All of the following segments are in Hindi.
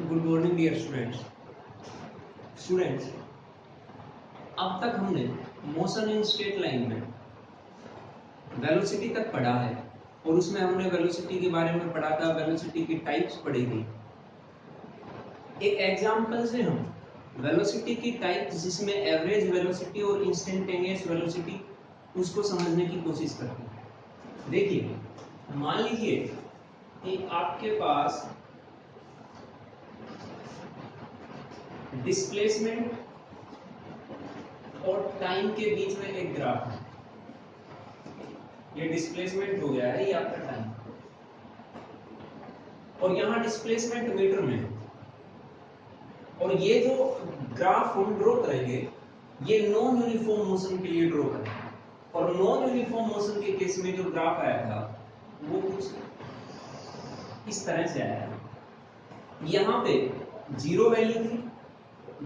गुड मॉर्निंग डियर स्टूडेंट्स, अब तक हमने मोशन इन स्ट्रेट लाइन में वेलोसिटी तक पढ़ा है और उसमें हमने वेलोसिटी के बारे में पढ़ा था, वेलोसिटी की टाइप्स पढ़ी थी। एक एग्जांपल से हम वेलोसिटी की टाइप्स जिसमें एवरेज वेलोसिटी और इंस्टेंटेनियस वेलोसिटी उसको समझने की कोशिश करते हैं। देखिए, मान लीजिए कि आपके पास डिस्प्लेसमेंट और टाइम के बीच में एक ग्राफ है। ये डिस्प्लेसमेंट हो गया है, ये आपका टाइम, और यहाँ डिस्प्लेसमेंट मीटर में है। और ये जो ग्राफ हम ड्रॉ करेंगे ये नॉन यूनिफॉर्म मोशन के लिए ड्रॉ करेंगे। और नॉन यूनिफॉर्म मोशन के केस में जो ग्राफ आया था वो कुछ इस तरह से आया है। यहाँ पे 0 वैल्यू थी,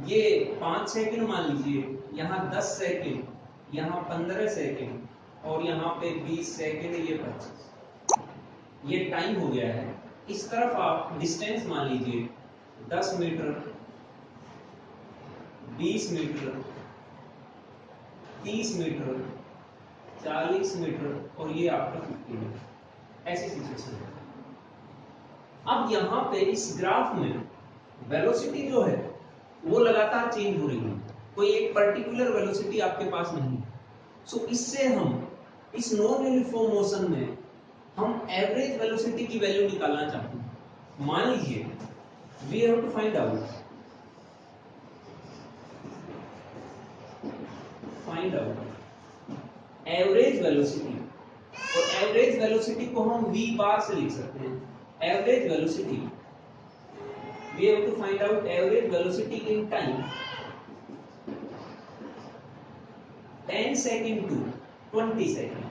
ये 5 सेकंड मान लीजिए, यहाँ 10 सेकंड, यहाँ 15 सेकंड और यहाँ पे 20 सेकंड, ये 25, ये टाइम हो गया है। इस तरफ आप डिस्टेंस मान लीजिए 10 मीटर, 20 मीटर, 30 मीटर, 40 मीटर और ये आपका 50 मीटर, ऐसी सिचुएशन है। अब यहाँ पे इस ग्राफ में वेलोसिटी जो है वो लगातार चेंज हो रही है, कोई एक पर्टिकुलर वेलोसिटी आपके पास नहीं। सो इससे हम इस नॉन यूनिफॉर्म मोशन में हम एवरेज वेलोसिटी की वैल्यू निकालना चाहते हैं। मान लीजिए we have to find out average velocity, और एवरेज वेलोसिटी को हम v बार से लिख सकते हैं। Average velocity, we have to find out average velocity in time 10 second to 20 second।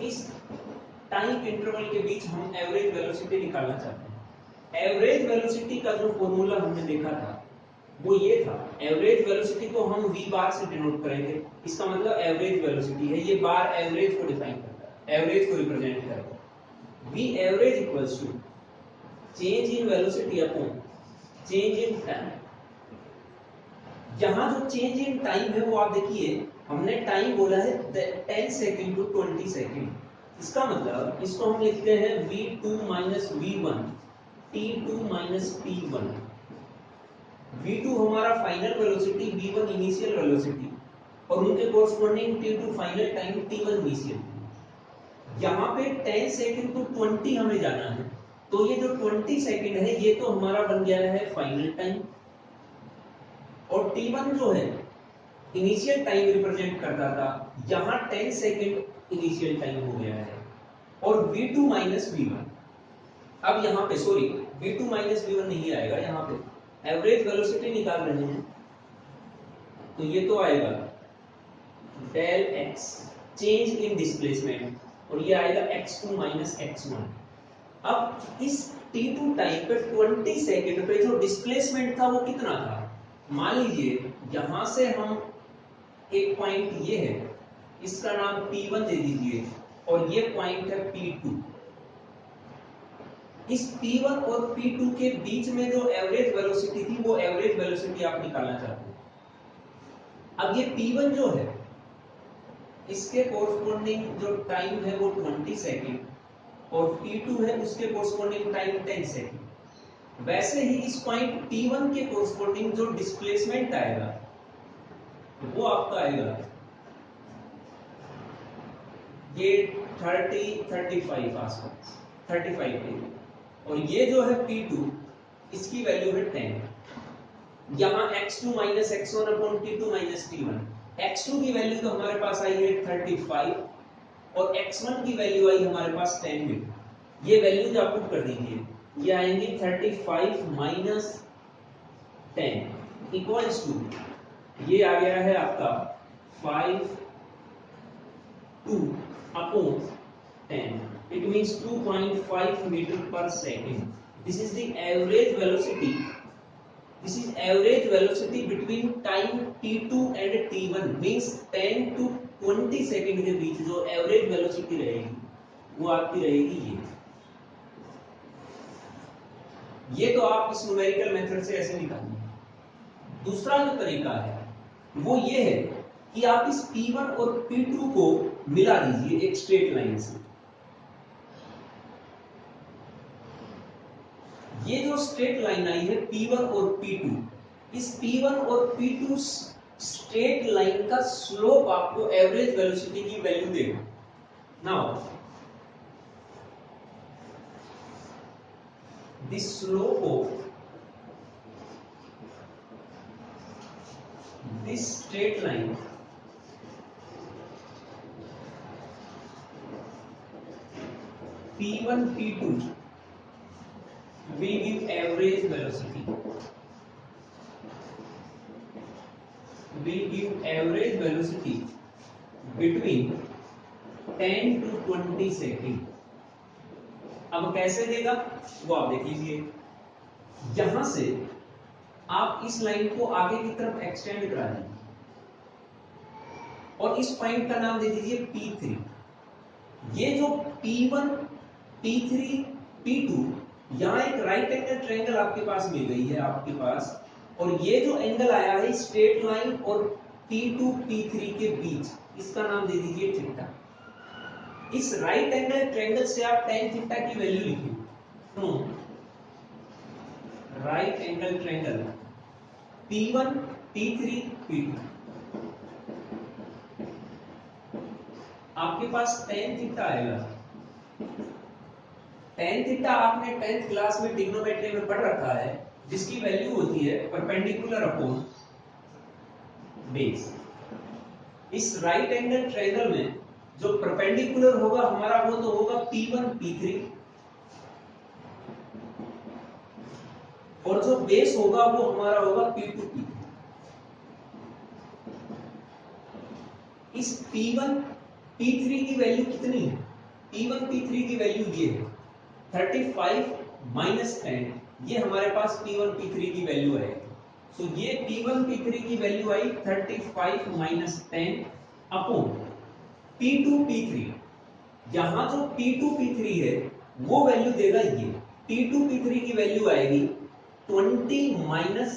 इस टाइम इंटरवल के बीच हम एवरेज वेलोसिटी निकालना चाहते हैं। एवरेज वेलोसिटी का जो फॉर्मूला हमने देखा था वो ये था, एवरेज वेलोसिटी को हम v बार से डिनोट करेंगे। इसका मतलब एवरेज वेलोसिटी है, ये बार एवरेज को डिफाइन करता है, एवरेज को रिप्रेजेंट करता है। v average equals to change in velocity upon change in time. यहां जो चेंज इन टाइम है वो आप देखिए, हमने टाइम बोला है 10 सेकंड टू 20 सेकंड। इसका मतलब इसको हम लिखते हैं v2 minus v1, t2 minus t1। v2 हमारा final velocity, v1 initial velocity और उनके corresponding t2 final time, t1 initial. यहाँ पे 10 सेकंड टू 20 हमें जाना है, तो ये जो 20 सेकंड है ये तो हमारा बन गया है फाइनल टाइम, और t1 जो है इनिशियल टाइम रिप्रेजेंट करता था, यहाँ 10 सेकंड इनिशियल टाइम हो गया है। और v2 माइनस v1, अब यहाँ पे सॉरी v2 माइनस v1 नहीं आएगा, यहाँ पे एवरेज वेलोसिटी निकाल रहे हैं तो ये तो आएगा del x change in displacement, और ये आएगा x2 माइनस x1। अब इस t2 टाइम पे 20 सेकंड पे जो डिस्प्लेसमेंट था वो कितना था, मान लीजिए यहां से हम एक पॉइंट ये है, इसका नाम p1 दे दीजिए और ये पॉइंट है p2। इस p1 और p2 के बीच में जो एवरेज वेलोसिटी थी वो एवरेज वेलोसिटी आप निकालना चाहते हैं। अब ये p1 जो है इसके कोरस्पोंडिंग जो टाइम है वो 20 सेकंड, और t2 है उसके कोरस्पोंडिंग टाइम 10 सेकंड। वैसे ही इस पॉइंट t1 के कोरस्पोंडिंग जो डिस्प्लेसमेंट आएगा वो आपका आएगा ये 35 आसपास, 35 के। और ये जो है p2 इसकी वैल्यू है 10। यहाँ x2 minus x1 upon t2 minus t1, x2 की वैल्यू तो हमारे पास आई है 35 और x1 की वैल्यू आई हमारे पास 10 में। ये वैल्यूज आप पुट कर दीजिए, ये आएंगी 35 माइनस 10 इक्वल्स टू, ये आ गया है आपका 5 upon 10, it means 2.5 meter per second. This is the average velocity, this is average velocity between time t2 and t1, means 10 to 20 second के बीच जो एवरेज वेलोसिटी रहेगी वो आपकी रहेगी ये। ये तो आप इस न्यूमेरिकल मेथड से ऐसे निकालिए। दूसरा जो तरीका है वो ये है कि आप इस P1 और P2 को मिला दीजिए एक स्ट्रेट लाइन से। ये जो स्ट्रेट लाइन आई है P1 और P2, इस P1 और P2 स्ट्रेट लाइन का स्लोप आपको एवरेज वेलोसिटी की वैल्यू देगा। Now the slope of this straight line P1 P2 will give average velocity, between 10 to 20 second. अब कैसे देगा वो आप देख लीजिए। यहां से आप इस लाइन को आगे की तरफ एक्सटेंड करा दीजिए और इस पॉइंट का नाम दे दीजिए P3। ये जो P1 P3 P2, यहां एक राइट एंगल ट्रायंगल आपके पास मिल गई है आपके पास, और ये जो एंगल आया है स्ट्रेट लाइन और P2 P3 के बीच, इसका नाम दे दीजिए थीटा। इस राइट एंगल ट्रायंगल से आप tan थीटा की वैल्यू लिखिए। तो right angle triangle P1 P3 P2, आपके पास tan थीटा आएगा। tan थीटा आपने 10th क्लास में ट्रिग्नोमेट्री में पढ़ रखा है, जिसकी वैल्यू होती है परपेंडिकुलर अपॉन बेस। इस राइट एंगल ट्रायंगल में जो परपेंडिकुलर होगा हमारा वो तो होगा P1 P3, और जो बेस होगा वो हमारा होगा P2 P3। इस P1 P3 की वैल्यू कितनी है? P1 P3 की वैल्यू ये है 35 माइनस 10, ये हमारे पास P1 P3 की वैल्यू है। सो ये P1 P3 की वैल्यू आई 35 माइनस 10 अपॉन P2 P3। यहां जो P2 P3 है वो वैल्यू देगा ये, P2 P3 की वैल्यू आएगी 20 माइनस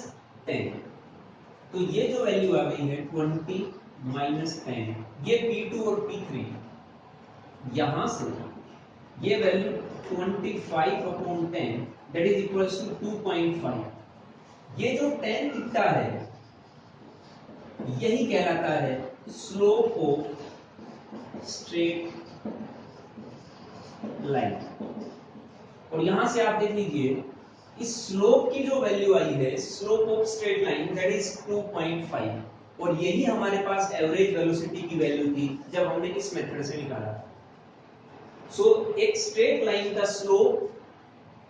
10। तो ये जो वैल्यू आ गई है 20 माइनस 10, ये P2 और P3। यहां से ये value 25 upon 10 that is equals to 2.5। ये जो tan थीटा है यही कहलाता है स्लोप ऑफ स्ट्रेट लाइन। और यहां से आप देख लीजिए इस स्लोप की जो वैल्यू आई है slope of straight line that is 2.5, और यही हमारे पास एवरेज वेलोसिटी की वैल्यू थी जब हमने इस मेथड से निकाला। सो एक स्ट्रेट लाइन का स्लोप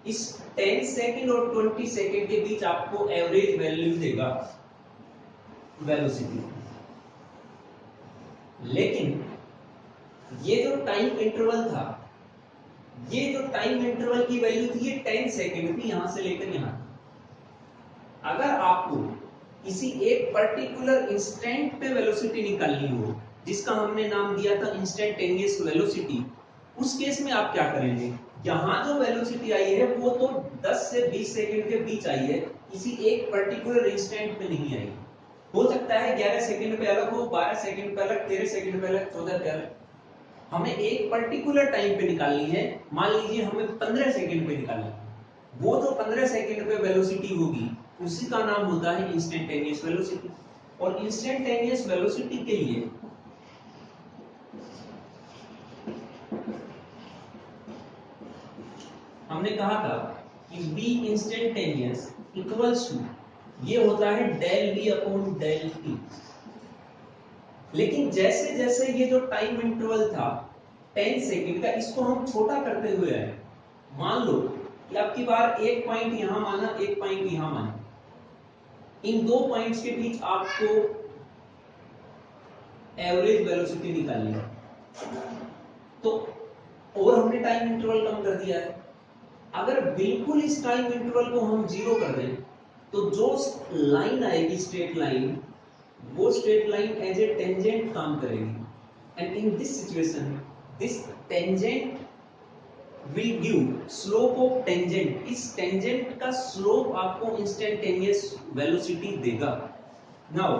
इस 10 सेकंड और 20 सेकंड के बीच आपको एवरेज वैल्यू देगा वेलोसिटी। लेकिन ये जो टाइम इंटरवल था, ये जो टाइम इंटरवल की वैल्यू थी ये 10 सेकंड थी यहां से लेकर यहां। अगर आपको किसी एक पर्टिकुलर इंस्टेंट पे वेलोसिटी निकालनी हो, जिसका हमने नाम दिया था इंस्टेंटेनियस वेलोसिटी, उस केस में आप क्या करेंगे? यहां जो वेलोसिटी आई है वो तो 10 से 20 सेकंड के बीच आई है, किसी एक पर्टिकुलर इंस्टेंट पे नहीं आई। हो सकता है 11 सेकंड पे अलग हो, 12 सेकंड पे अलग, 13 सेकंड पे अलग, 14 पे अलग। हमें एक पर्टिकुलर टाइम पे निकालनी है। मान लीजिए हमें 15 सेकंड पे निकालनी है। वो जो 15 सेकंड पे वेलोसिटी होगी उसी का नाम होता है इंस्टेंटेनियस वेलोसिटी। और इंस्टेंटेनियस वेलोसिटी के लिए हमने कहा था कि v इंस्टेंटेनियस इक्वल्स टू, ये होता है del v upon del t। लेकिन जैसे जैसे ये जो टाइम इंटरवल था 10 सेकंड का, इसको हम छोटा करते हुए आए। मान लो कि आपकी बार एक पॉइंट यहां माना, एक पॉइंट यहां माना, इन दो पॉइंट्स के बीच आपको एवरेज वेलोसिटी निकालनी है। तो और हमने टाइम इंटरवल कम कर दिया है। अगर बिल्कुल इस टाइम इंटरवल को हम जीरो कर दें तो जो लाइन आएगी स्ट्रेट लाइन, वो straight line as a tangent काम करेगी। And in this situation this tangent will give slope of tangent, इस tangent का slope आपको instantaneous velocity देगा। Now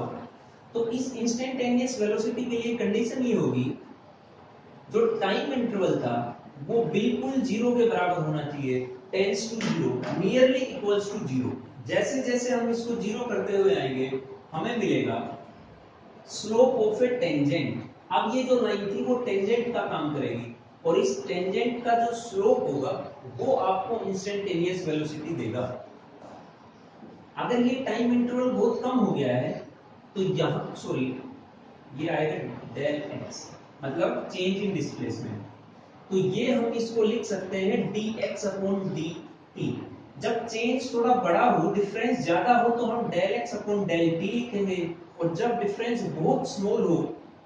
तो इस instantaneous velocity के लिए कंडीशन ये होगी, जो टाइम इंटरवल था वो बिल्कुल जीरो के बराबर होना चाहिए, tends to zero, nearly equals to zero. जैसे जैसे हम इसको जीरो करते हुए आएंगे हमें मिलेगा स्लोप ऑफ ए टेंजेंट। अब ये जो लाइन थी वो टेंजेंट का काम करेगी और इस टेंजेंट का जो स्लोप होगा वो आपको इंस्टेंटेनियस वेलोसिटी देगा। अगर ये टाइम इंटरवल बहुत कम हो गया है तो यहाँ सॉरी ये आएगा डेल एक्स, मतलब चेंज इन डिस्प्लेसमेंट। तो ये हम इसको लिख सकते हैं dx अपॉन dt। जब चेंज थोड़ा बड़ा हो, डिफरेंस ज्यादा हो तो हम del x upon del t लिखेंगे, और जब डिफरेंस बहुत स्मॉल हो,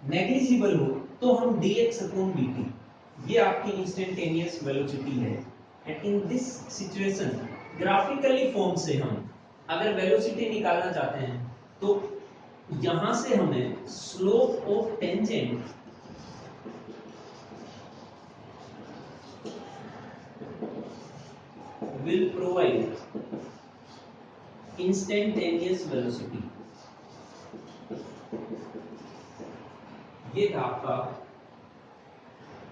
नेग्लिजिबल हो, तो हम dx अपॉन dt। ये आपकी इंस्टेंटेनियस वेलोसिटी है। And in this situation graphically form से हम अगर वेलोसिटी निकालना चाहते हैं तो यहां से हमें slope of tangent will provide instantaneous velocity। ये था आपका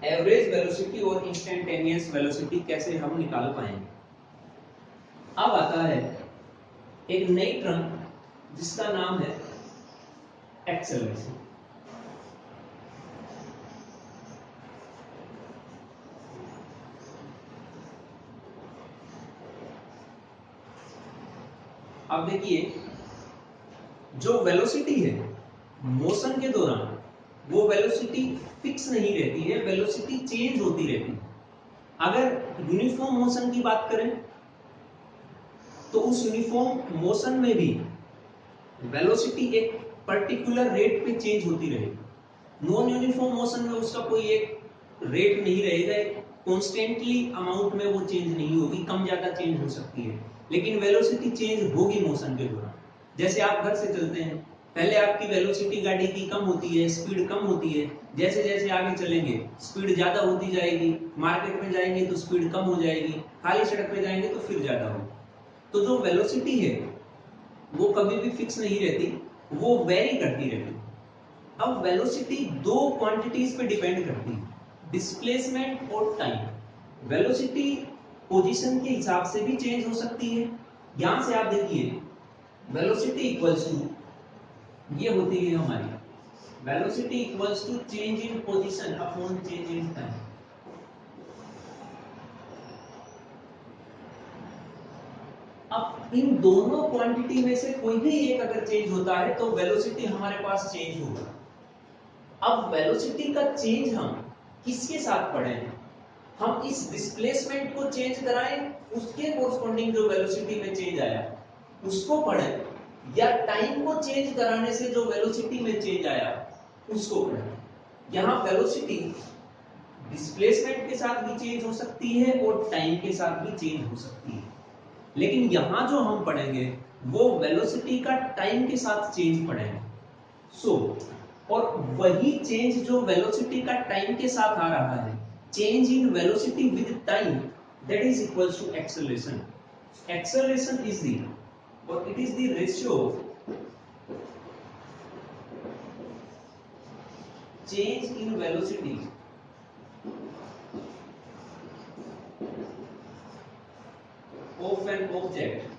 एवरेज वेलोसिटी और इंस्टेंटेनियस वेलोसिटी कैसे हम निकाल पाएंगे। अब आता है एक नई टर्म जिसका नाम है एक्सेलरेशन। अब देखिए, जो वेलोसिटी है मोशन के दौरान वो वेलोसिटी फिक्स नहीं रहती है, वेलोसिटी चेंज होती रहती है। अगर यूनिफॉर्म मोशन की बात करें तो उस यूनिफॉर्म मोशन में भी वेलोसिटी एक पर्टिकुलर रेट पे चेंज होती रहेगी। नॉन यूनिफॉर्म मोशन में उसका कोई एक रेट नहीं रहेगा, कॉन्स्टेंटली अमाउंट में वो चेंज नहीं होगी, कम ज्यादा चेंज हो सकती है, लेकिन वेलोसिटी चेंज होगी मोशन के दौरान। जैसे आप घर से चलते हैं, पहले आपकी वेलोसिटी गाड़ी की कम होती है, स्पीड कम होती है, जैसे जैसे आगे चलेंगे स्पीड ज्यादा होती जाएगी, मार्केट में जाएंगे तो स्पीड कम हो जाएगी, खाली सड़क पे जाएंगे तो फिर ज्यादा होगी। तो जो वेलोसिटी है वो कभी भी फिक्स नहीं रहती, वो वेरी करती रहती। अब वेलोसिटी दो क्वांटिटीज पे डिपेंड करती है, डिस्प्लेसमेंट और टाइम। वेलोसिटी पोजीशन के हिसाब से भी चेंज हो सकती है। यहां से आप देखिए वेलोसिटी इक्वल्स टू, ये होती है हमारी velocity equals to change in position upon change in time. अब इन दोनों क्वांटिटी में से कोई भी एक अगर चेंज होता है तो वेलोसिटी हमारे पास चेंज होगा। अब वेलोसिटी का चेंज हम किसके साथ पढ़ें? हम इस डिस्प्लेसमेंट को चेंज कराएं, उसके कोरस्पॉन्डिंग जो वेलोसिटी में चेंज आया उसको पढ़ें, या टाइम को चेंज कराने से जो वेलोसिटी में चेंज आया उसको पढ़ें। यहाँ वेलोसिटी डिस्प्लेसमेंट के साथ भी चेंज हो सकती है और टाइम के साथ भी चेंज हो सकती है, लेकिन यहाँ जो हम पढ़ेंगे वो वेलोसिटी का टाइम के साथ चेंज पढ़ेंगे। और वही चेंज जो वेलोसिटी का टाइम के साथ आ रहा है, change in velocity with time, that is equals to acceleration. Acceleration is the, or it is the ratio change in velocity of an object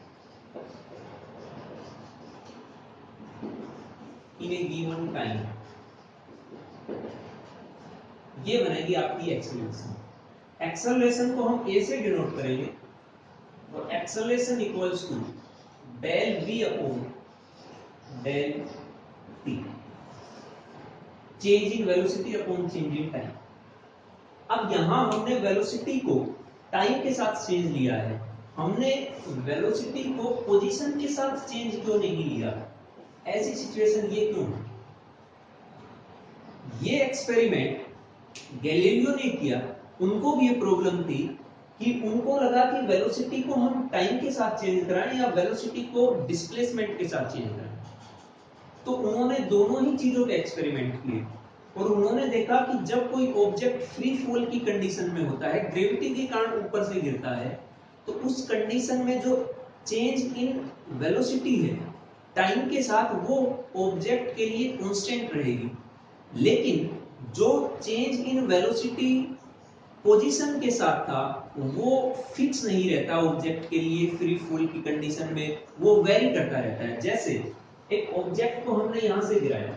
in a given time. ये बनेगी आपकी एक्सेलरेशन। एक्सेलरेशन को हम ए से डिनोट करेंगे, और acceleration equals to del v upon del t, change in velocity upon change in time. अब यहां हमने वेलोसिटी को टाइम के साथ चेंज लिया है, हमने वेलोसिटी को पोजीशन के साथ चेंज क्यों नहीं लिया? ऐसी सिचुएशन ये क्यों? ये एक्सपेरिमेंट गैलीलियो ने किया, उनको भी ये प्रॉब्लम थी कि उनको लगा कि वेलोसिटी को हम टाइम के साथ चेंज कराएं या वेलोसिटी को डिस्प्लेसमेंट के साथ चेंज कराएं। तो उन्होंने दोनों ही चीजों के एक्सपेरिमेंट किए। और उन्होंने देखा कि जब कोई ऑब्जेक्ट फ्री फॉल की कंडीशन में होता है, ग्रेविटी के कारण ऊपर से गिरता है, तो उस कंडीशन में जो चेंज इन वेलोसिटी है टाइम के साथ वो ऑब्जेक्ट के लिए कांस्टेंट रहेगी, लेकिन जो चेंज इन वेलोसिटी पोजीशन के साथ था वो फिक्स नहीं रहता ऑब्जेक्ट के लिए फ्री फॉल की कंडीशन में, वो वेरी करता रहता है। जैसे एक ऑब्जेक्ट को हमने यहां से गिराया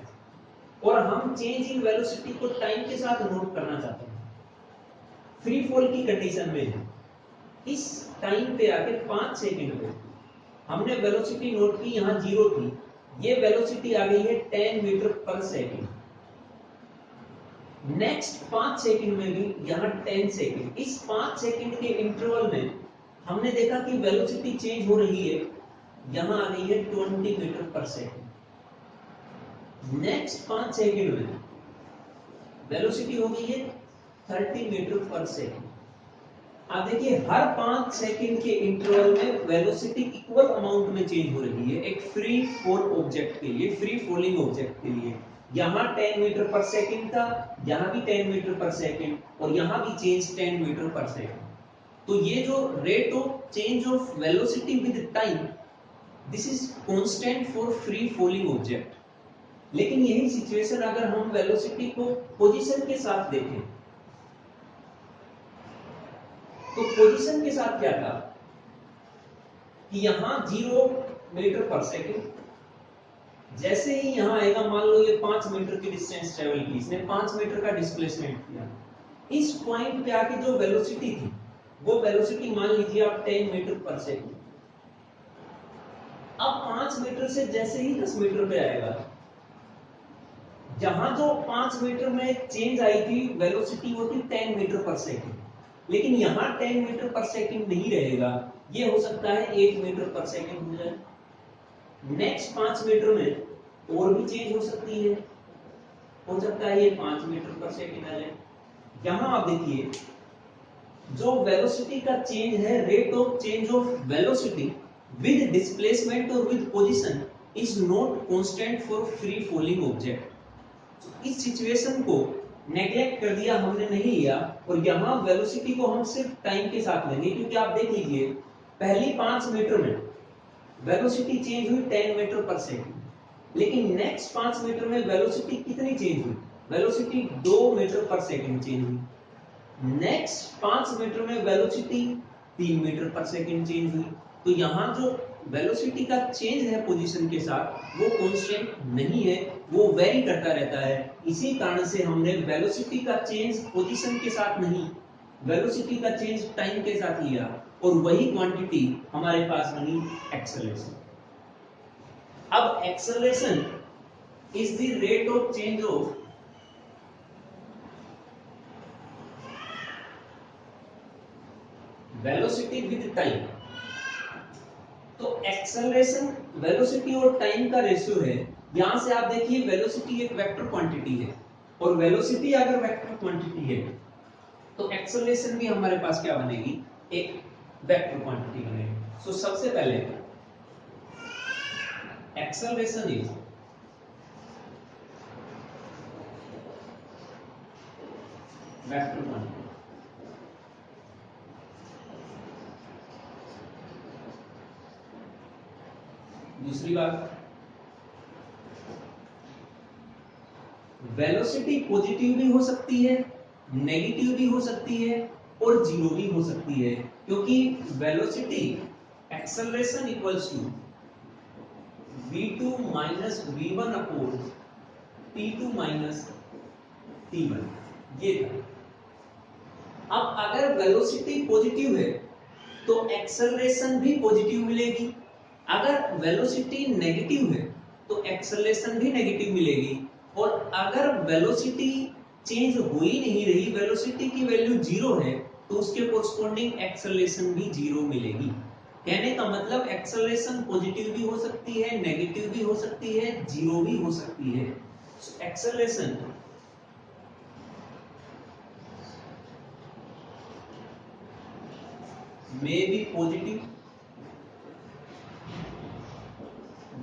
और हम चेंज इन वेलोसिटी को टाइम के साथ नोट करना चाहते हैं, फ्री फॉल की कंडीशन में इस टाइम पे आके 5 सेकंड पे हमने वेलोसिटी नोट की, यहां 0 थी, ये वेलोसिटी आ गई है 10 metre per second. Next 5 second में भी यहाँ 10 सेकंड, इस 5 सेकंड के इंटरवल में हमने देखा कि वेलोसिटी चेंज हो रही है, यहाँ आ गई है 20 metre per second. Next 5 second में वेलोसिटी हो गई है 30 मीटर पर सेकंड। आप देखिए हर 5 सेकंड के इंटरवल में वेलोसिटी इक्वल अमाउंट में चेंज हो रही है एक फ्री फॉल ऑब्जेक्ट के लिए, फ्री फॉलिंग ऑब्जेक्ट के लिए। यहाँ 10 मीटर पर सेकंड था, यहाँ भी 10 मीटर पर सेकंड, और यहाँ भी चेंज 10 मीटर पर सेकंड। तो ये जो rate of change of velocity with time, this is constant for free falling object. लेकिन यही सिचुएशन अगर हम वेलोसिटी को पोजीशन के साथ देखें, तो पोजीशन के साथ क्या था कि यहां 0 मीटर पर सेकंड, जैसे ही यहां आएगा, मान लो ये 5 मीटर की डिस्टेंस ट्रेवल की, इसने 5 मीटर का डिस्प्लेसमेंट किया, इस पॉइंट पे आके जो वेलोसिटी थी वो वेलोसिटी मान लीजिए आप 10 मीटर पर सेकंड। अब 5 मीटर से जैसे ही 10 मीटर पे आएगा, जहां जो 5 मीटर में चेंज आई थी वेलोसिटी वो थी 10 मीटर पर सेकंड, लेकिन यहां 10 मीटर पर सेकंड नहीं रहेगा, ये हो सकता है 8 मीटर पर सेकंड हो जाए। नेक्स्ट 5 मीटर में और भी चेंज हो सकती है, हो सकता है ये 5 मीटर पर सेकंड आ जाए। यहां आप देखिए जो वेलोसिटी का चेंज है, rate of change of velocity with displacement और with position is not constant for free falling object. तो इस सिचुएशन को नेग्लेक्ट कर दिया, हमने नहीं लिया, और यहां वेलोसिटी को हम सिर्फ टाइम के साथ लेंगे, क्योंकि आप देख लीजिए पहली 5 मीटर में वेलोसिटी चेंज हुई 10 मीटर पर सेकंड, लेकिन नेक्स्ट 5 मीटर में वेलोसिटी कितनी चेंज हुई, velocity 2 metre per second change हुई। नेक्स्ट 5 मीटर में velocity 3 metre per second change हुई। तो यहां जो वेलोसिटी का चेंज है पोजीशन के साथ वो कांस्टेंट नहीं है, वो वेरी करता रहता है। इसी कारण से हमने वेलोसिटी का चेंज पोजीशन के साथ नहीं, वेलोसिटी का चेंज टाइम के साथ लिया, और वही क्वांटिटी हमारे पास बनी एक्सेलरेशन। अब acceleration is the rate of change of velocity with time. तो एक्सेलरेशन वेलोसिटी और टाइम का रेशियो है। यहां से आप देखिए वेलोसिटी एक वेक्टर क्वांटिटी है, और वेलोसिटी अगर वेक्टर क्वांटिटी है तो एक्सेलरेशन भी हमारे पास क्या बनेगी, एक वेक्टर क्वांटिटी बनेगी। सो सबसे पहले एक्सेलरेशन इज वेक्टर क्वांटिटी। दूसरी बात, वेलोसिटी पॉजिटिव भी हो सकती है, नेगेटिव भी हो सकती है, और जीरो भी हो सकती है, क्योंकि velocity acceleration equals to v2 minus v1 upon t2 minus t1, ये था। अब अगर वेलोसिटी पॉजिटिव है तो एक्सेलरेशन भी पॉजिटिव मिलेगी, अगर वेलोसिटी नेगेटिव है तो एक्सेलरेशन भी नेगेटिव मिलेगी, और अगर वेलोसिटी चेंज हो ही नहीं रही, वेलोसिटी की वैल्यू 0 है, तो उसके कोरस्पॉन्डिंग एक्सेलरेशन भी 0 मिलेगी। कहने का मतलब एक्सेलरेशन पॉजिटिव भी हो सकती है, नेगेटिव भी हो सकती है, 0 भी हो सकती है। Acceleration may be positive,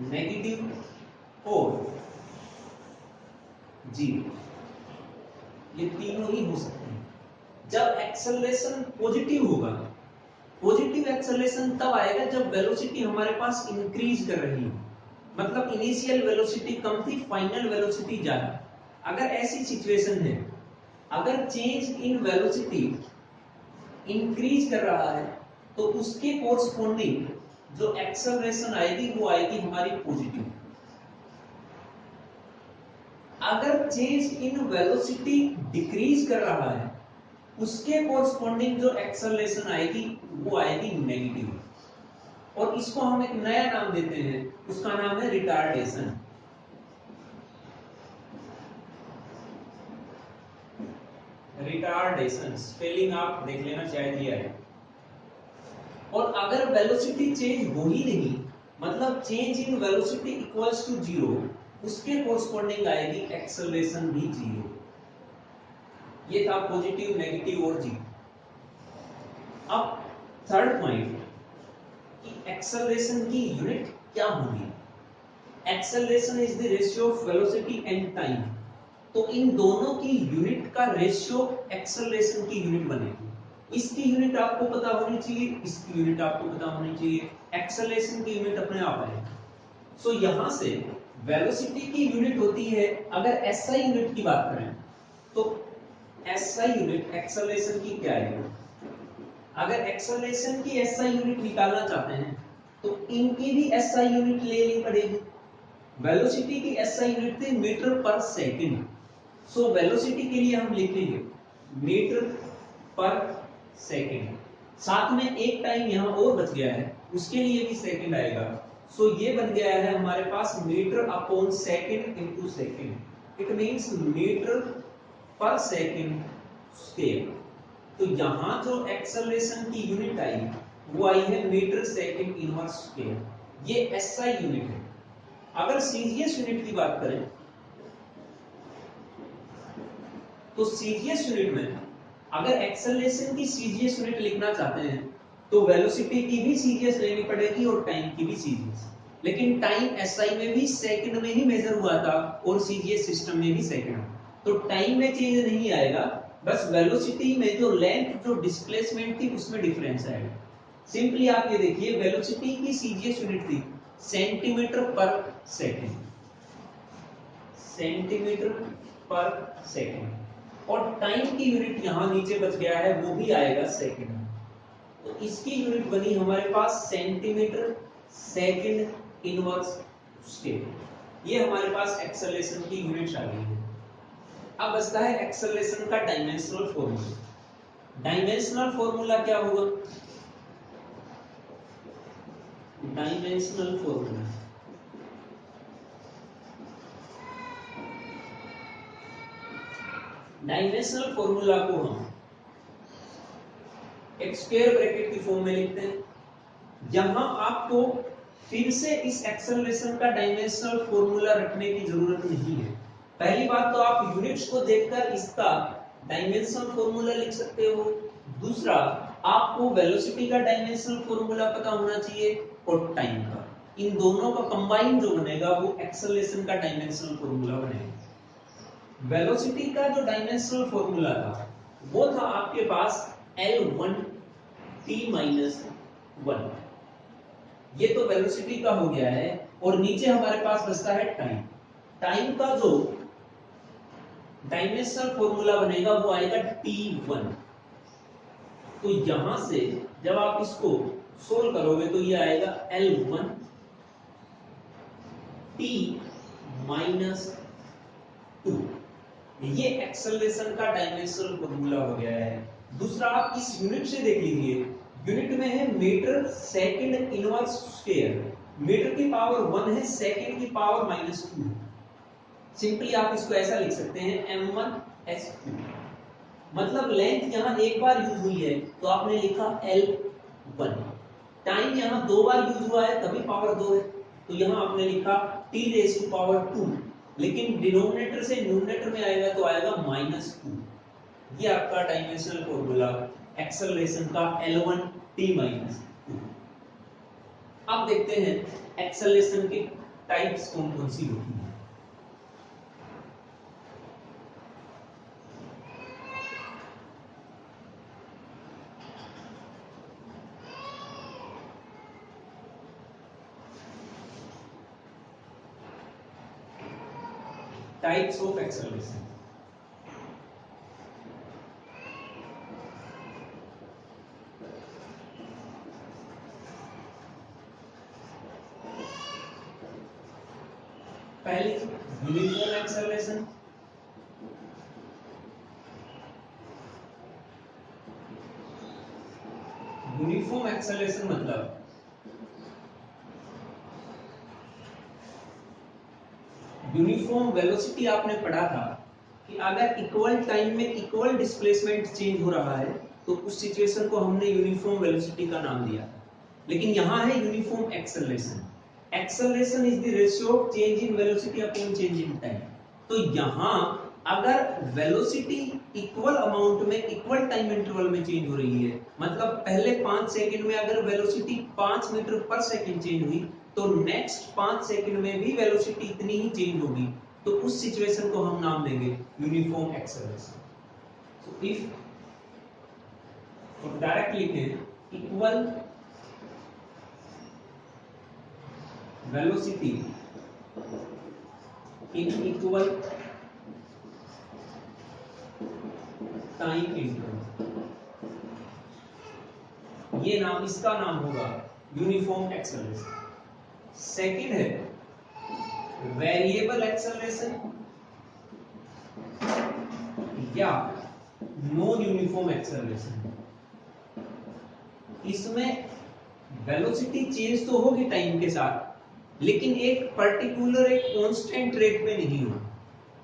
negative or 0। ये तीनों ही हो सकते हैं। जब एक्सेलरेशन पॉजिटिव होगा, पॉजिटिव एक्सेलरेशन तब आएगा जब वेलोसिटी हमारे पास इंक्रीज कर रही हो, मतलब इनिशियल वेलोसिटी कम थी, फाइनल वेलोसिटी ज्यादा। अगर ऐसी सिचुएशन है, अगर चेंज इन वेलोसिटी इंक्रीज कर रहा है, तो उसके कोरस्पोंडिंग जो एक्सेलरेशन आएगी वो आएगी हमारी पॉजिटिव। अगर चेंज इन वेलोसिटी डिक्रीज कर रहा है, उसके कोरस्पोंडिंग जो एक्सेलरेशन आएगी वो आएगी नेगेटिव, और इसको हम एक नया नाम देते हैं, उसका नाम है रिटार्डेशन। रिटार्डेशन स्पेलिंग आप देख लेना, शायद ये है। और अगर वेलोसिटी चेंज हो ही नहीं, मतलब change in velocity equals to zero, उसके कोरस्पोंडिंग आएगी एक्सेलरेशन भी जीरो। ये था पॉजिटिव, नेगेटिव और जीरो। अब थर्ड पॉइंट कि एक्सेलरेशन की यूनिट क्या होगी। Acceleration is the ratio of velocity and time. तो इन दोनों की यूनिट का रेशियो एक्सेलरेशन की यूनिट बनेगी। इसकी यूनिट आपको पता होनी चाहिए, इसकी यूनिट आपको पता होनी चाहिए, एक्सेलरेशन की यूनिट अपने आप आएगी। सो यहां से वेलोसिटी की यूनिट होती है, अगर एसआई यूनिट की बात करें तो एसआई यूनिट एक्सेलरेशन की क्या है। अगर एक्सेलरेशन की एसआई यूनिट निकालना चाहते हैं तो इनकी भी एसआई यूनिट लेनी पड़ेगी। वेलोसिटी की एसआई यूनिट थी metre per second. So velocity के लिए हम लिखेंगे मीटर पर सेकंड, साथ में एक टाइम यहां और बच गया है, उसके लिए भी सेकंड आएगा। सो ये बन गया है हमारे पास metre upon second into second. It means metre per second square. तो यहां जो एक्सेलरेशन की यूनिट आई वो आई है मीटर सेकंड इनवर्स स्क्वायर। ये एसआई यूनिट है। अगर सीजीएस यूनिट की बात करें तो सीजीएस यूनिट में अगर एक्सेलरेशन की सीजीएस यूनिट लिखना चाहते हैं तो वेलोसिटी की भी सीजीएस लेनी पड़ेगी और टाइम की भी सीजीएस। लेकिन टाइम एसआई में भी सेकंड में ही मेजर हुआ था और सीजीएस सिस्टम में भी सेकंड, तो टाइम में चेंज नहीं आएगा, बस वेलोसिटी में जो लेंथ, जो डिस्प्लेसमेंट थी उसमें डिफरेंस आएगा। सिंपली आप ये देखिए, वेलोसिटी की सीजीएस यूनिट थी सेंटीमीटर पर सेकंड, सेंटीमीटर पर सेकंड, और टाइम की यूनिट यहां नीचे बच गया है, वो भी आएगा सेकंड। तो इसकी यूनिट बनी हमारे पास सेंटीमीटर सेकंड इनवर्स स्क्वायर। ये हमारे पास एक्सेलरेशन की यूनिट आ गई है। अब बचता है एक्सेलरेशन का डायमेंशनल फॉर्मूला। डायमेंशनल फॉर्मूला क्या होगा? डायमेंशनल फॉर्मूला डायमेंशनल फॉर्मूला को हम एक स्क्वायर ब्रैकेट की फॉर्म में लिखते हैं। यहां आपको फिर से इस एक्सेलरेशन का डायमेंशनल फॉर्मूला रखने की जरूरत नहीं है। पहली बात तो आप यूनिट्स को देखकर इसका डायमेंशनल फॉर्मूला लिख सकते हो। दूसरा, आपको वेलोसिटी का डायमेंशनल फॉर्मूला पता होना चाहिए और टाइम का। इन दोनों का कंबाइन जो बनेगा वो एक्सेलरेशन का डायमेंशनल फॉर्मूला बनेगा। वेलोसिटी का जो डायमेंशनल फॉर्मूला था वो था आपके पास L1 t माइनस 1। ये तो वेलोसिटी का हो गया है, और नीचे हमारे पास बचता है टाइम। टाइम का जो डायमेंशनल फॉर्मूला बनेगा वो आएगा t1। तो यहां से जब आप इसको सोल्व करोगे तो ये आएगा L1 t माइनस 2। ये एक्सेलरेशन का डायमेंशनल फॉर्मूला हो गया है। दूसरा, आप इस यूनिट से देख लीजिए, यूनिट में है metre second inverse square. Metre की पावर 1 है, सेकंड की पावर -2। सिंपली आप इसको ऐसा लिख सकते हैं m1s2। मतलब लेंथ यहां एक बार यूज हुई है तो आपने लिखा L1। टाइम यहां दो बार यूज हुआ है तभी पावर 2 है, तो यहां आपने लिखा t⁻²। लेकिन डिनोमिनेटर से न्यूमरेटर में आएगा तो आएगा -2। ये आपका डायमेंशनल फॉर्मूला एक्सेलरेशन का L1 t -2। अब देखते हैं एक्सेलरेशन की टाइप्स कौन कौन सी होती हैं। Types of acceleration. पहली यूनिफॉर्म एक्सेलरेशन, यूनिफॉर्म एक्सेलरेशन मतलब यूनिफॉर्म वेलोसिटी आपने पढ़ा था कि अगर इक्वल टाइम में इक्वल डिस्प्लेसमेंट चेंज हो रहा है तो उस सिचुएशन को हमने यूनिफॉर्म वेलोसिटी का नाम दिया। लेकिन यहाँ है uniform acceleration. Acceleration is the ratio of change in velocity upon change in time. तो यहाँ अगर वेलोसिटी इक्वल अमाउंट में इक्वल टाइम इंटरवल में चेंज हो रही है, मतलब पहले 5 सेकंड में अगर velocity 5 metre per second change हुई तो नेक्स्ट 5 सेकंड में भी वेलोसिटी इतनी ही चेंज होगी, तो उस सिचुएशन को हम नाम देंगे uniform acceleration. So if direct लिखें equal velocity in equal time interval, ये नाम, इसका नाम होगा यूनिफॉर्म एक्सेलरेशन। सेकंड है वेरिएबल एक्सेलरेशन या नॉन यूनिफॉर्म एक्सेलरेशन। इसमें वेलोसिटी चेंज तो होगी टाइम के साथ, लेकिन एक पर्टिकुलर एक कांस्टेंट रेट पे नहीं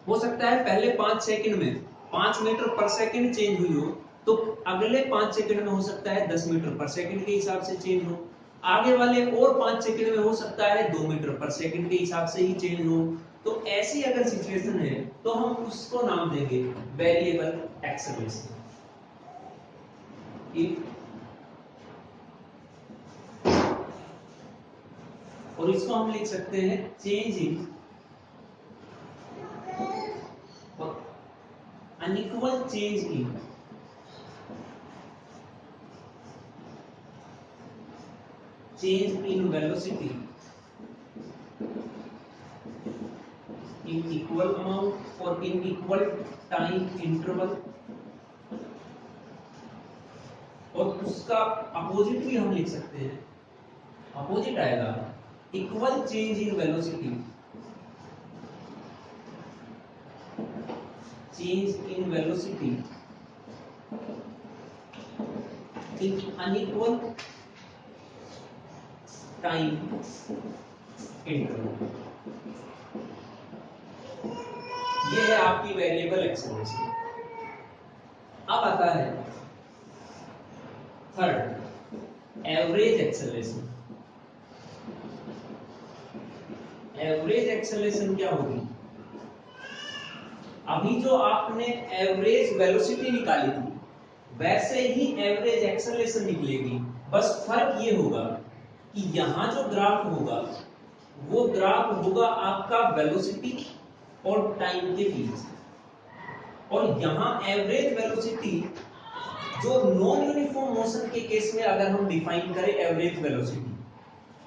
हो सकता है पहले 5 सेकंड में 5 मीटर पर सेकंड चेंज हुई हो, तो अगले 5 सेकंड में हो सकता है 10 मीटर पर सेकंड के हिसाब से चेंज हो, आगे वाले और 5 सेकंड में हो सकता है 2 मीटर पर सेकंड के हिसाब से ही चेंज हो। तो ऐसी अगर सिचुएशन है तो हम उसको नाम देंगे वेरिएबल एक्सेलरेशन। और इसको हम लिख सकते हैं change in unequal change in velocity in equal amount or in equal time interval, और उसका अपोजिट भी हम लिख सकते हैं। अपोजिट आएगा equal change in velocity in unequal time interval. ये है आपकी वेरिएबल एक्सेलरेशन। अब आता है third average acceleration. Average acceleration क्या होगी? अभी जो आपने एवरेज वेलोसिटी निकाली थी वैसे ही एवरेज एक्सेलरेशन निकलेगी, बस फर्क ये होगा कि यहां जो ग्राफ होगा वो ग्राफ होगा आपका वेलोसिटी और टाइम के बीच, और यहां एवरेज वेलोसिटी जो नॉन यूनिफॉर्म मोशन के केस में अगर हम डिफाइन करें एवरेज वेलोसिटी,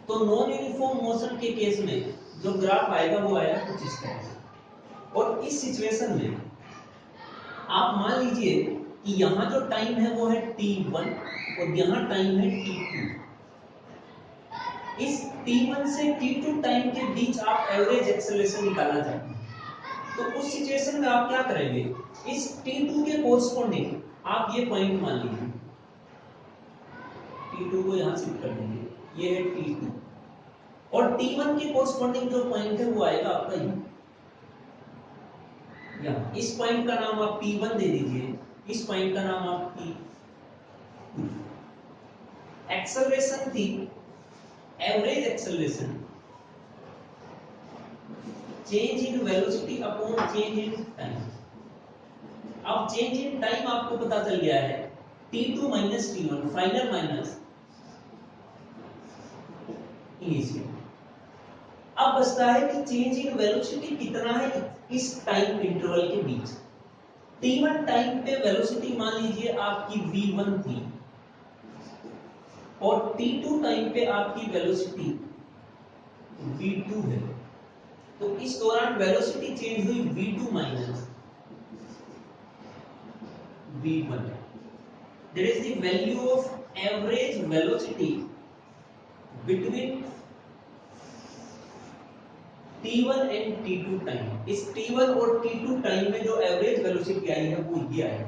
तो नॉन यूनिफॉर्म मोशन के केस में जो ग्राफ आएगा वो आएगा कुछ इस तरह से। और इस सिचुएशन में आप मान लीजिए कि यहां जो टाइम है वो है t1 और यहां टाइम है t2। इस t1 से t2 टाइम के बीच आप एवरेज एक्सेलरेशन निकालना चाहते हैं, तो उस सिचुएशन में आप क्या करेंगे? इस t2 के कोरस्पोंडिंग आप ये पॉइंट मान लीजिए, t2 को यहां शिफ्ट कर देंगे, ये है t2, और t1 के कोरस्पोंडिंग जो पॉइंट है वो आएगा आपका यहाँ। इस पॉइंट का नाम आप p1 दे दीजिए, इस पॉइंट का नाम आप p2। एक्सेलरेशन थी average acceleration change in velocity upon change in time. अब चेंज इन टाइम आपको पता चल गया है t2 minus t1 final minus initial. अब बचता है कि चेंज इन वेलोसिटी कितना है इस टाइम इंटरवल के बीच। t1 टाइम पे वेलोसिटी मान लीजिए आपकी v1 थी और t2 टाइम पे आपकी वेलोसिटी v2 है। तो इस दौरान वेलोसिटी चेंज हुई v2 minus v1, that is the value of average velocity between t1 and t2 time. इस t1 और t2 टाइम में जो एवरेज वेलोसिटी आई है वो ये आई।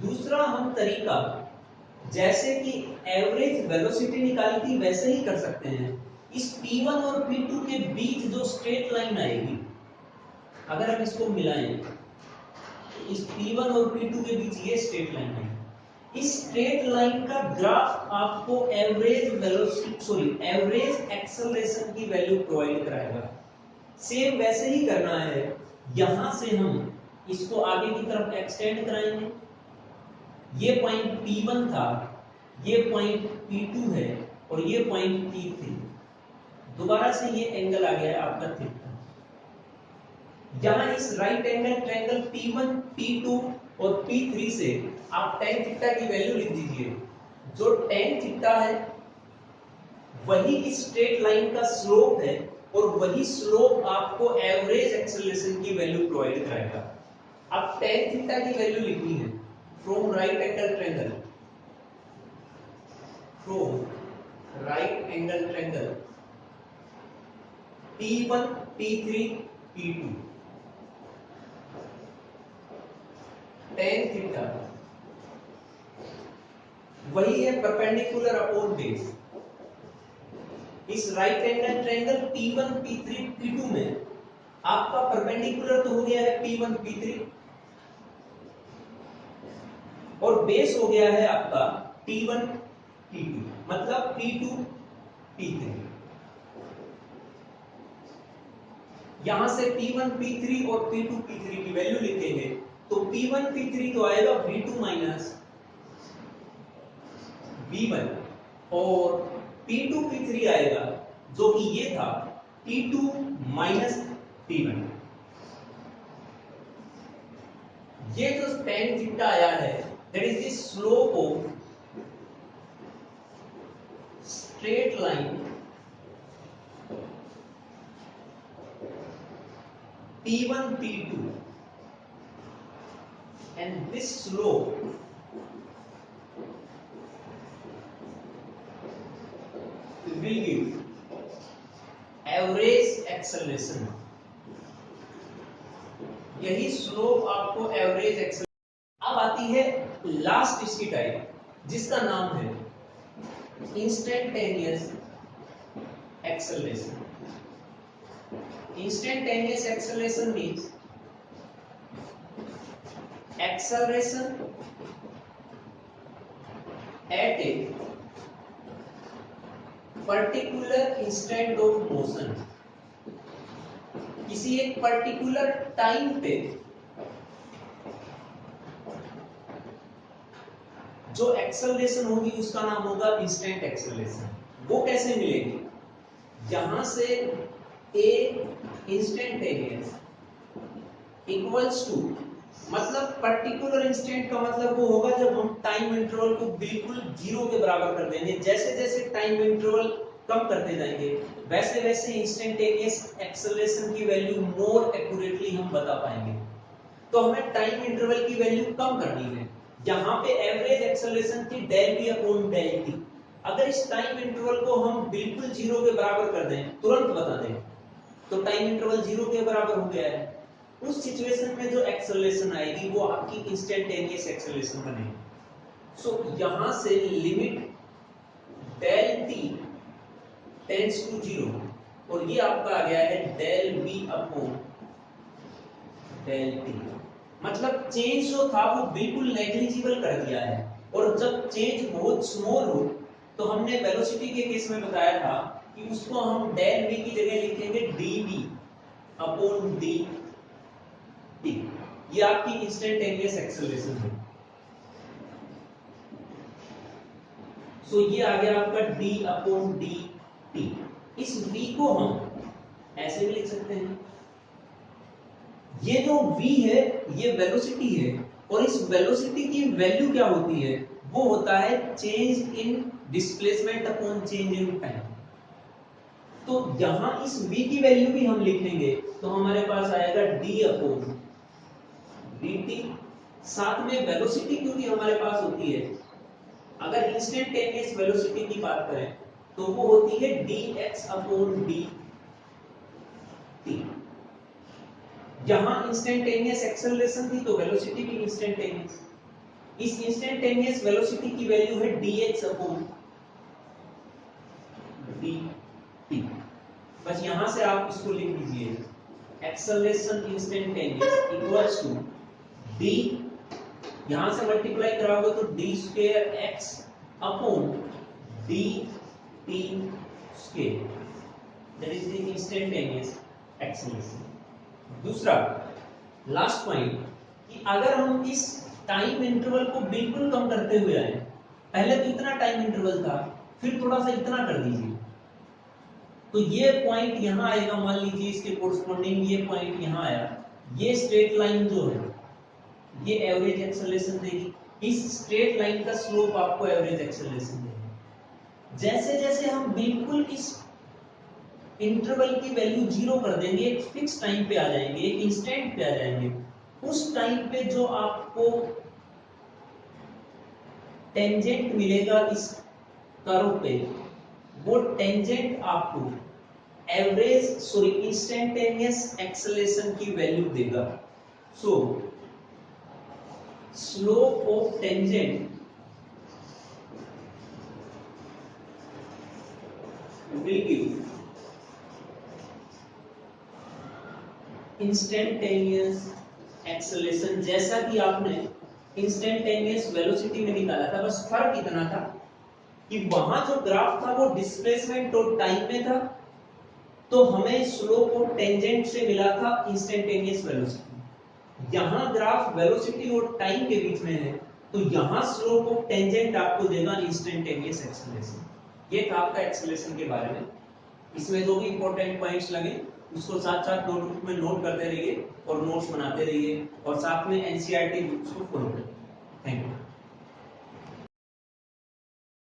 दूसरा हम तरीका, जैसे कि एवरेज वेलोसिटी निकाली थी वैसे ही कर सकते हैं। इस p1 और p2 के बीच जो स्ट्रेट लाइन आएगी, अगर हम इसको मिलाएं, इस p1 और p2 के बीच ये स्ट्रेट लाइन है। इस स्ट्रेट लाइन का ग्राफ आपको एवरेज वेलोसिटी एवरेज एक्सेलरेशन की वैल्यू प्रोवाइड कराएगा। सेम वैसे ही करना है, यहां से हम इसको आगे की तरफ एक्सटेंड कराएंगे। ये पॉइंट P1 था, ये पॉइंट P2 है और ये पॉइंट P3। दोबारा से ये एंगल आ गया है आपका थीटा। यहां इस right angle triangle P1, P2 और P3 से आप tan थीटा की वैल्यू लिख दीजिए। जो tan थीटा है वही इस स्ट्रेट लाइन का स्लोप है और वही स्लोप आपको एवरेज एक्सेलरेशन की वैल्यू प्रोवाइड कराएगा। अब tan थीटा की वैल्यू लिखनी है from right angle triangle, P1, P3, P2, tan theta वही है परपेंडिकुलर अपॉन बेस। इस right angle triangle P1, P3, P2 में आपका परपेंडिकुलर तो हो गया है P1, P3 और बेस हो गया है आपका T1, T2, मतलब P2, P3। यहां से P1, P3 और P2, P3 की वैल्यू लिखेंगे तो P1, P3 तो आएगा V2 माइनस V1 और P2, P3 आएगा जो कि ये था T2 माइनस T1। ये जो tan थीटा आया है that is the slope of straight line P1, P2 and this slope will give average acceleration। यही स्लोप आपको एवरेज एक्सेलरेशन। अब आती है लास्ट इसकी टाइप जिसका नाम है instantaneous acceleration. Instantaneous acceleration means acceleration at a particular instant of motion। किसी एक पर्टिकुलर टाइम पे जो एक्सेलरेशन होगी उसका नाम होगा इंस्टेंट एक्सेलरेशन। वो कैसे मिलेगी? यहां से a इंस्टेंटेनियस इक्वल्स टू, मतलब पर्टिकुलर इंस्टेंट का मतलब वो होगा जब हम टाइम इंटरवल को बिल्कुल जीरो के बराबर कर देंगे। जैसे जैसे टाइम इंटरवल कम करते जाएंगे वैसे वैसे इंस्टेंटेनियस एक्सेलरेशन की वैल्यू मोर एक्यूरेटली हम बता पाएंगे। तो हमें टाइम इंटरवल की वैल्यू कम करनी है। यहाँ पे एवरेज एक्सेलरेशन थी del v upon del t। अगर इस टाइम इंटरवल को हम बिल्कुल जीरो के बराबर कर दें, तुरंत बता दें, तो टाइम इंटरवल जीरो के बराबर हो गया है। उस सिचुएशन में जो एक्सेलरेशन आएगी वो आपकी इंस्टेंटेनियस एक्सेलरेशन बनेगी। सो यहां से limit del t tends to zero और ये आपका आ गया है del v upon del t। मतलब चेंज जो था वो बिल्कुल नेग्लिजिबल कर दिया है। और जब चेंज बहुत स्मॉल हो तो हमने वेलोसिटी के केस में बताया था कि उसको हम डेल v की जगह लिखेंगे dv अपॉन dt। ये आपकी इंस्टेंटेनियस एक्सेलरेशन है। सो ये आ गया आपका d अपॉन dt। इस v को हम ऐसे भी लिख सकते हैं। ये जो v है ये वेलोसिटी है और इस वेलोसिटी की वैल्यू क्या होती है? वो होता है change in displacement upon change in time. तो यहां इस v की वैल्यू भी हम लिखेंगे तो हमारे पास आएगा d अपॉन dt। साथ में वेलोसिटी क्योंकि हमारे पास होती है, अगर इंस्टेंटेनियस वेलोसिटी की बात करें तो वो होती है dx अपॉन dt। यहां इंस्टेंटेनियस एक्सेलरेशन थी तो वेलोसिटी भी इंस्टेंटेनियस। इस इंस्टेंटेनियस वेलोसिटी की वैल्यू है dx अपॉन dt। बस यहां से आप इसको लिख लीजिए, acceleration instantaneous equals to d, यहां से मल्टीप्लाई कराओगे तो d square x upon dt square, that is the instantaneous acceleration. दूसरा लास्ट पॉइंट कि अगर हम इस टाइम इंटरवल को बिल्कुल कम करते हुए आए, पहले तो इतना टाइम इंटरवल था, फिर थोड़ा सा इतना कर दीजिए, तो ये पॉइंट यहां आएगा, मान लीजिए इसके कोरस्पॉन्डिंग ये पॉइंट यहां आया, ये स्ट्रेट लाइन जो है ये एवरेज एक्सेलरेशन देगी, इस स्ट्रेट लाइन का स्लोप आपको एवरेज एक्सेलरेशन देगा। जैसे जैसे हम बिल्कुल इस इंटरवल की वैल्यू जीरो कर देंगे, एक फिक्स टाइम पे आ जाएंगे, एक इंस्टेंट पे आ जाएंगे, उस टाइम पे जो आपको टेंजेंट मिलेगा इस कर्व पे, वो टेंजेंट आपको इंस्टेंटेनियस एक्सेलरेशन की वैल्यू देगा। सो slope of tangent will give instantaneous acceleration, जैसा कि आपने इंस्टेंटेनियस वेलोसिटी में निकाला था, बस फर्क इतना था कि वहां जो ग्राफ था वो डिस्प्लेसमेंट और टाइम में था, तो हमें स्लोप ऑफ टेंजेंट से मिला था इंस्टेंटेनियस वेलोसिटी। यहां ग्राफ वेलोसिटी और टाइम के बीच में है, तो यहां स्लोप ऑफ टेंजेंट आपको देगा इंस्टेंटेनियस एक्सेलरेशन। ये था आपका एक्सेलरेशन के बारे में। इसमें जो भी इंपॉर्टेंट पॉइंट्स लगे उसको साथ साथ नोटबुक में नोट करते रहिए और नोट्स बनाते रहिए, और साथ में एनसीईआरटी बुक्स को फॉलो करिए। Thank you.